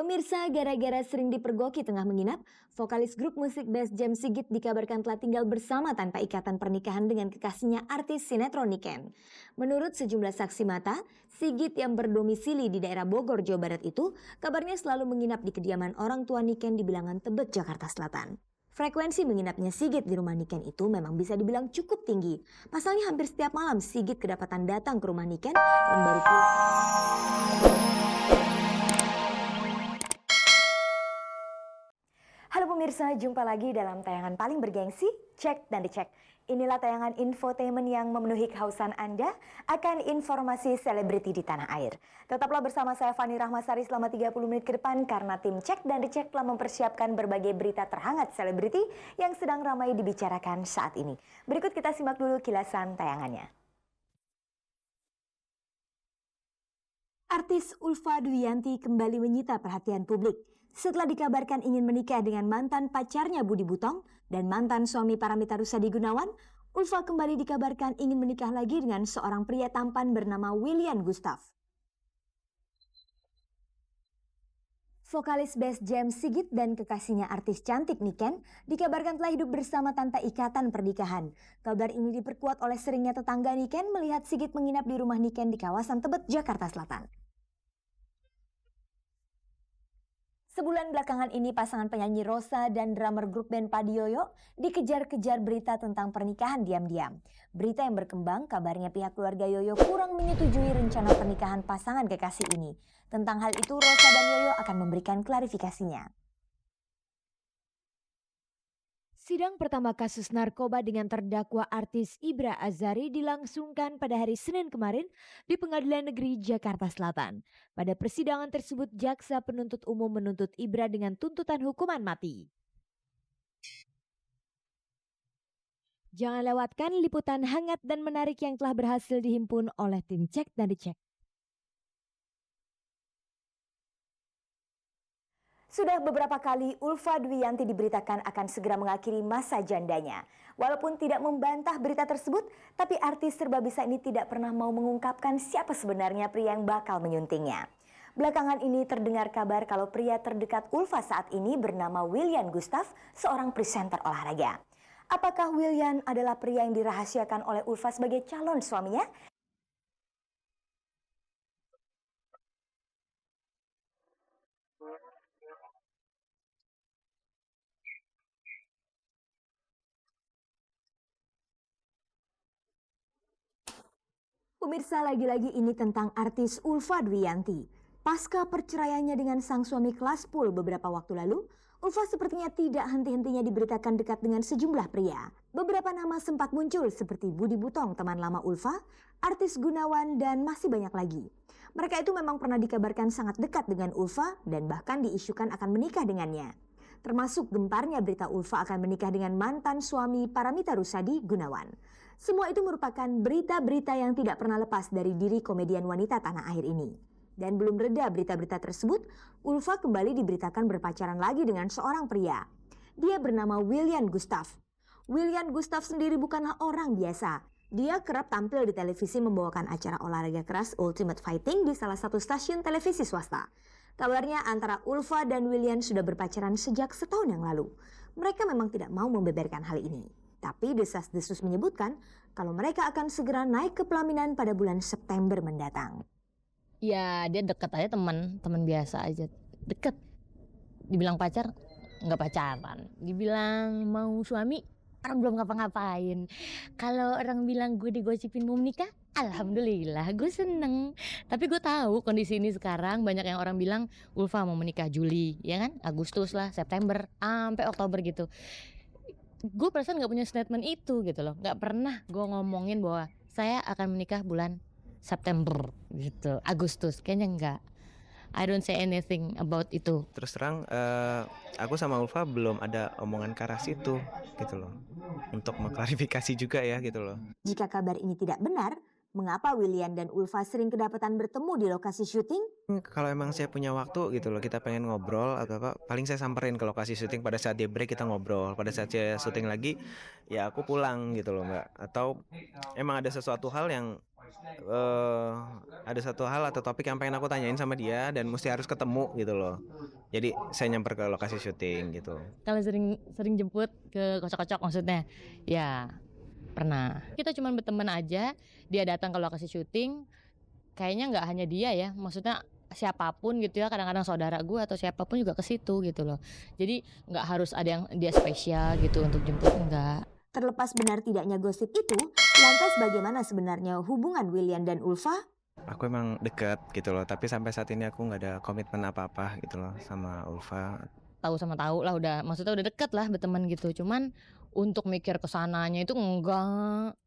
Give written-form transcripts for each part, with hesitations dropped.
Pemirsa, gara-gara sering dipergoki tengah menginap, vokalis grup musik Bass Jam Sigit dikabarkan telah tinggal bersama tanpa ikatan pernikahan dengan kekasihnya artis sinetron Niken. Menurut sejumlah saksi mata, Sigit yang berdomisili di daerah Bogor, Jawa Barat itu kabarnya selalu menginap di kediaman orang tua Niken di Bilangan Tebet, Jakarta Selatan. Frekuensi menginapnya Sigit di rumah Niken itu memang bisa dibilang cukup tinggi. Pasalnya hampir setiap malam Sigit kedapatan datang ke rumah Niken dan baru Halo pemirsa, jumpa lagi dalam tayangan paling bergengsi, Cek dan Dicek. Inilah tayangan infotainment yang memenuhi kehausan Anda akan informasi selebriti di tanah air. Tetaplah bersama saya Fani Rahmasari selama 30 menit ke depan karena tim Cek dan Dicek telah mempersiapkan berbagai berita terhangat selebriti yang sedang ramai dibicarakan saat ini. Berikut kita simak dulu kilasan tayangannya. Artis Ulfa Dwiyanti kembali menyita perhatian publik setelah dikabarkan ingin menikah dengan mantan pacarnya Budi Butong dan mantan suami Paramitha Rusady Gunawan. Ulfa kembali dikabarkan ingin menikah lagi dengan seorang pria tampan bernama William Gustaf. Vokalis Bass Jam Sigit dan kekasihnya artis cantik Niken dikabarkan telah hidup bersama tanpa ikatan pernikahan. Kabar ini diperkuat oleh seringnya tetangga Niken melihat Sigit menginap di rumah Niken di kawasan Tebet, Jakarta Selatan. Sebulan belakangan ini pasangan penyanyi Rosa dan drummer grup band Padiyoyo dikejar-kejar berita tentang pernikahan diam-diam. Berita yang berkembang kabarnya pihak keluarga Yoyo kurang menyetujui rencana pernikahan pasangan kekasih ini. Tentang hal itu Rosa dan Yoyo akan memberikan klarifikasinya. Sidang pertama kasus narkoba dengan terdakwa artis Ibra Azari dilangsungkan pada hari Senin kemarin di Pengadilan Negeri Jakarta Selatan. Pada persidangan tersebut, jaksa penuntut umum menuntut Ibra dengan tuntutan hukuman mati. Jangan lewatkan liputan hangat dan menarik yang telah berhasil dihimpun oleh tim Cek dan Dicek. Sudah beberapa kali Ulfa Dwiyanti diberitakan akan segera mengakhiri masa jandanya. Walaupun tidak membantah berita tersebut, tapi artis serba bisa ini tidak pernah mau mengungkapkan siapa sebenarnya pria yang bakal menyuntingnya. Belakangan ini terdengar kabar kalau pria terdekat Ulfa saat ini bernama William Gustaf, seorang presenter olahraga. Apakah William adalah pria yang dirahasiakan oleh Ulfa sebagai calon suaminya? Pemirsa, lagi-lagi ini tentang artis Ulfa Dwiyanti. Pasca perceraiannya dengan sang suami kelas Pul beberapa waktu lalu, Ulfa sepertinya tidak henti-hentinya diberitakan dekat dengan sejumlah pria. Beberapa nama sempat muncul seperti Budi Butong, teman lama Ulfa, artis Gunawan, dan masih banyak lagi. Mereka itu memang pernah dikabarkan sangat dekat dengan Ulfa dan bahkan diisukan akan menikah dengannya. Termasuk gemparnya berita Ulfa akan menikah dengan mantan suami Paramitha Rusady Gunawan. Semua itu merupakan berita-berita yang tidak pernah lepas dari diri komedian wanita tanah air ini. Dan belum reda berita-berita tersebut, Ulfa kembali diberitakan berpacaran lagi dengan seorang pria. Dia bernama William Gustaf. William Gustaf sendiri bukanlah orang biasa. Dia kerap tampil di televisi membawakan acara olahraga keras Ultimate Fighting di salah satu stasiun televisi swasta. Kabarnya antara Ulfa dan William sudah berpacaran sejak setahun yang lalu. Mereka memang tidak mau membeberkan hal ini. Tapi desas-desus menyebutkan kalau mereka akan segera naik ke pelaminan pada bulan September mendatang. Ya dia deket aja, teman biasa aja, deket. Dibilang pacar, nggak pacaran. Dibilang mau suami, orang belum ngapa-ngapain. Kalau orang bilang gue digosipin mau menikah, alhamdulillah gue seneng. Tapi gue tahu kondisi ini sekarang banyak yang orang bilang Ulfa mau menikah Juli, ya kan? Agustus lah, September, sampai Oktober gitu. Gue perasaan gak punya statement itu gitu loh. Gak pernah gue ngomongin bahwa saya akan menikah bulan September gitu, Agustus. Kayaknya enggak. I don't say anything about itu. Terus terang aku sama Ulfa belum ada omongan ke arah situ gitu loh. Untuk mengklarifikasi juga ya gitu loh. Jika kabar ini tidak benar, mengapa William dan Ulfa sering kedapatan bertemu di lokasi syuting? Kalau emang saya punya waktu gitu loh, kita pengen ngobrol atau apa, paling saya samperin ke lokasi syuting. Pada saat dia break kita ngobrol, pada saat saya syuting lagi ya aku pulang gitu loh Mbak. Atau emang ada sesuatu hal yang eh, ada satu hal atau topik yang pengen aku tanyain sama dia dan mesti harus ketemu gitu loh. Jadi saya nyamper ke lokasi syuting gitu. Kalau sering sering jemput ke kocok-kocok maksudnya, ya pernah. Kita cuma berteman aja, dia datang ke lokasi syuting, kayaknya nggak hanya dia ya, maksudnya siapapun gitu ya, kadang-kadang saudara gue atau siapapun juga ke situ gitu loh. Jadi nggak harus ada yang dia spesial gitu untuk jemput, enggak. Terlepas benar tidaknya gosip itu, lantas bagaimana sebenarnya hubungan William dan Ulfa? Aku emang deket gitu loh, tapi sampai saat ini aku nggak ada komitmen apa-apa gitu loh sama Ulfa. Tahu sama tahu lah udah, maksudnya udah deket lah berteman gitu. Cuman untuk mikir ke sananya itu enggak.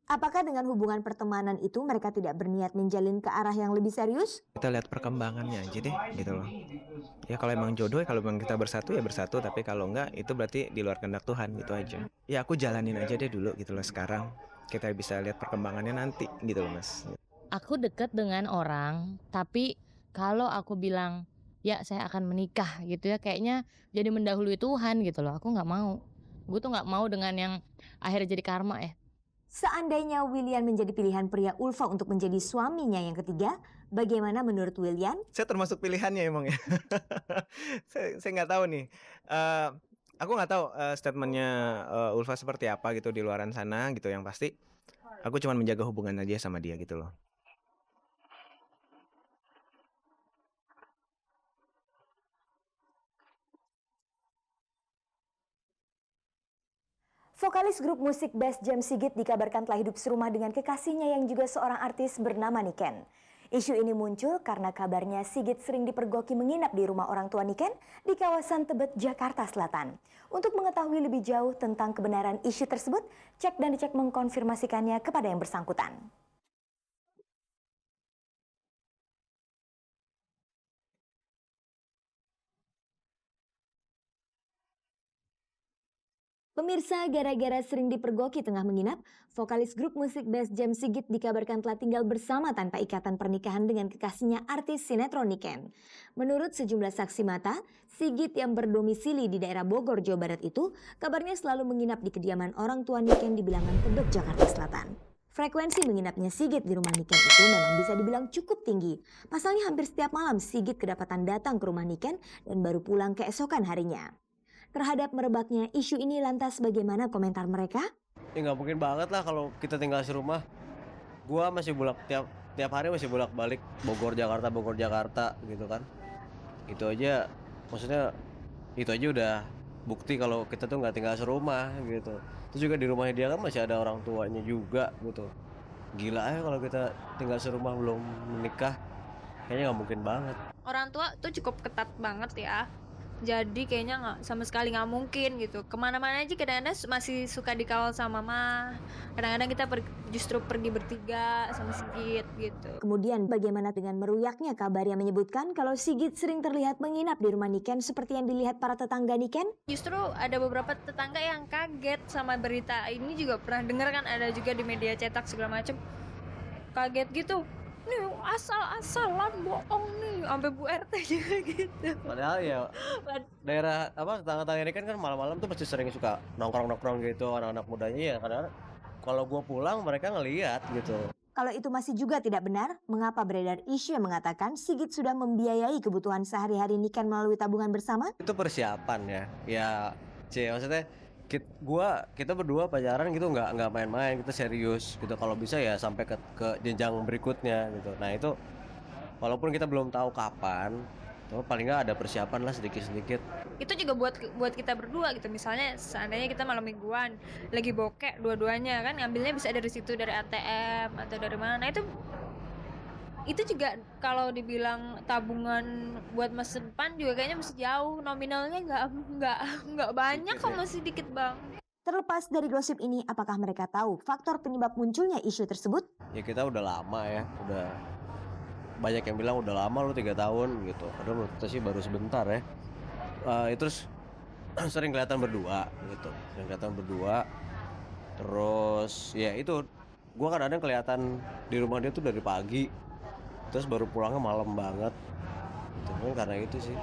Apakah dengan hubungan pertemanan itu mereka tidak berniat menjalin ke arah yang lebih serius? Kita lihat perkembangannya aja deh gitu loh. Ya kalau emang jodoh ya kalau emang kita bersatu ya bersatu, tapi kalau enggak itu berarti di luar kehendak Tuhan gitu aja. Ya aku jalanin aja deh dulu gitu loh sekarang. Kita bisa lihat perkembangannya nanti gitu loh Mas. Aku deket dengan orang, tapi kalau aku bilang ya saya akan menikah gitu ya, kayaknya jadi mendahului Tuhan gitu loh. Aku nggak mau. Gue tuh nggak mau dengan yang akhirnya jadi karma ya. Seandainya William menjadi pilihan pria Ulfa untuk menjadi suaminya yang ketiga, bagaimana menurut William? Saya termasuk pilihannya emang ya. saya nggak tahu nih. Eh, aku nggak tahu statementnya Ulfa seperti apa gitu di luaran sana gitu. Yang pasti aku cuma menjaga hubungan aja sama dia gitu loh. Vokalis grup musik Bass Jam Sigit dikabarkan telah hidup serumah dengan kekasihnya yang juga seorang artis bernama Niken. Isu ini muncul karena kabarnya Sigit sering dipergoki menginap di rumah orang tua Niken di kawasan Tebet, Jakarta Selatan. Untuk mengetahui lebih jauh tentang kebenaran isu tersebut, cek dan dicek mengkonfirmasikannya kepada yang bersangkutan. Pemirsa, gara-gara sering dipergoki tengah menginap, vokalis grup musik Bass Jam Sigit dikabarkan telah tinggal bersama tanpa ikatan pernikahan dengan kekasihnya artis sinetron Niken. Menurut sejumlah saksi mata, Sigit yang berdomisili di daerah Bogor, Jawa Barat itu kabarnya selalu menginap di kediaman orang tua Niken di Bilangan Tebet, Jakarta Selatan. Frekuensi menginapnya Sigit di rumah Niken itu memang bisa dibilang cukup tinggi. Pasalnya hampir setiap malam Sigit kedapatan datang ke rumah Niken dan baru pulang keesokan harinya. Terhadap merebaknya isu ini lantas bagaimana komentar mereka? Ya nggak mungkin banget lah kalau kita tinggal serumah. Gua masih tiap hari masih bolak-balik Bogor Jakarta gitu kan. Itu aja maksudnya itu aja udah bukti kalau kita tuh nggak tinggal serumah gitu. Terus juga di rumahnya dia kan masih ada orang tuanya juga gitu. Gila ya kalau kita tinggal serumah belum menikah. Kayaknya nggak mungkin banget. Orang tua tuh cukup ketat banget ya. Jadi kayaknya sama sekali nggak mungkin gitu. Kemana-mana aja kadang-kadang masih suka dikawal sama mama. Kadang-kadang kita justru pergi bertiga sama Sigit gitu. Kemudian bagaimana dengan meruyaknya kabar yang menyebutkan kalau Sigit sering terlihat menginap di rumah Niken seperti yang dilihat para tetangga Niken? Justru ada beberapa tetangga yang kaget sama berita ini, juga pernah dengar kan, ada juga di media cetak segala macem. Kaget gitu. Nih asal-asalan bohong nih, sampai Bu RT juga gitu. Padahal ya daerah tetangga-tetangga ini kan malam-malam tuh pasti sering suka nongkrong gitu anak-anak mudanya ya, karena kalau gua pulang mereka ngelihat gitu. Kalau itu masih juga tidak benar, mengapa beredar isu yang mengatakan Sigit sudah membiayai kebutuhan sehari-hari Niken melalui tabungan bersama? Itu persiapan ya maksudnya kita berdua pacaran gitu nggak main-main, kita serius gitu. Kalau bisa ya sampai ke jenjang berikutnya gitu. Nah itu walaupun kita belum tahu kapan, tapi paling nggak ada persiapan lah sedikit-sedikit. Itu juga buat kita berdua gitu. Misalnya seandainya kita malam mingguan lagi bokek dua-duanya kan, ngambilnya bisa dari situ, dari ATM atau dari mana. Nah itu juga kalau dibilang tabungan buat masa depan juga kayaknya masih jauh, nominalnya nggak banyak kok, masih dikit bang. Terlepas dari gosip ini, apakah mereka tahu faktor penyebab munculnya isu tersebut? Ya kita udah lama ya, udah banyak yang bilang udah lama lu 3 tahun gitu. Padahal menurut kita sih baru sebentar ya. Terus sering kelihatan berdua gitu, Terus ya itu, gua kadang-kadang kelihatan di rumah dia tuh dari pagi, terus baru pulangnya malam banget. Itu kan karena itu sih.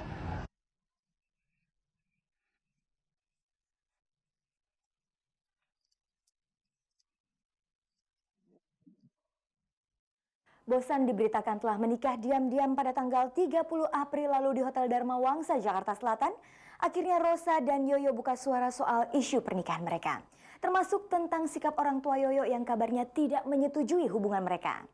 Bosan diberitakan telah menikah diam-diam pada tanggal 30 April lalu di Hotel Dharma Wangsa, Jakarta Selatan, akhirnya Rosa dan Yoyo buka suara soal isu pernikahan mereka. Termasuk tentang sikap orang tua Yoyo yang kabarnya tidak menyetujui hubungan mereka.